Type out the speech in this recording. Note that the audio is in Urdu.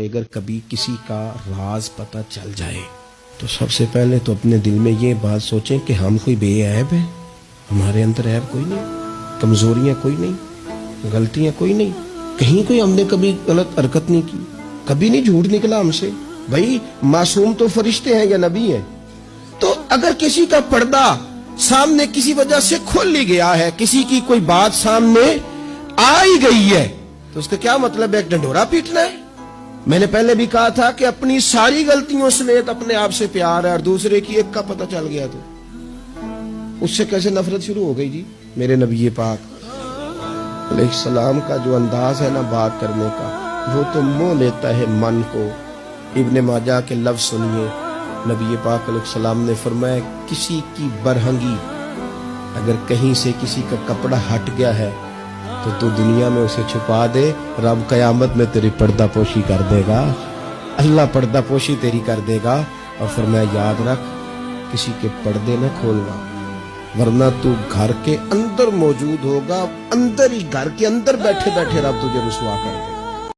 اگر کبھی کسی کا راز پتہ چل جائے تو سب سے پہلے تو اپنے دل میں یہ بات سوچیں کہ ہم کوئی بے عیب ہیں، ہمارے اندر عیب کوئی نہیں، کمزوریاں کوئی نہیں، غلطیاں کوئی نہیں، کہیں کوئی ہم نے کبھی غلط حرکت نہیں کی، کبھی نہیں جھوٹ نکلا ہم سے۔ بھائی معصوم تو فرشتے ہیں یا نبی ہیں؟ تو اگر کسی کا پردہ سامنے کسی وجہ سے کھل ہی گیا ہے، کسی کی کوئی بات سامنے آ ہی گئی ہے، تو اس کا کیا مطلب ہے ایک ڈنڈورا پیٹنا ہے؟ میں نے پہلے بھی کہا تھا کہ اپنی ساری غلطیوں سمیت اپنے آپ سے پیار ہے، اور دوسرے کی ایک کا پتہ چل گیا تو اس سے کیسے نفرت شروع ہو گئی جی؟ میرے نبی پاک علیہ السلام کا جو انداز ہے نا بات کرنے کا، وہ تو موہ لیتا ہے من کو۔ ابن ماجہ کے لفظ سنیے، نبی پاک علیہ السلام نے فرمایا کسی کی برہنگی اگر کہیں سے کسی کا کپڑا ہٹ گیا ہے تو دنیا میں اسے چھپا دے، رب قیامت میں تیری پردہ پوشی کر دے گا، اللہ پردہ پوشی تیری کر دے گا۔ اور فرمایا یاد رکھ کسی کے پردے نہ کھولنا، ورنہ تو گھر کے اندر موجود ہوگا، اندر ہی گھر کے اندر بیٹھے بیٹھے رب تجھے رسوا کر دے گا۔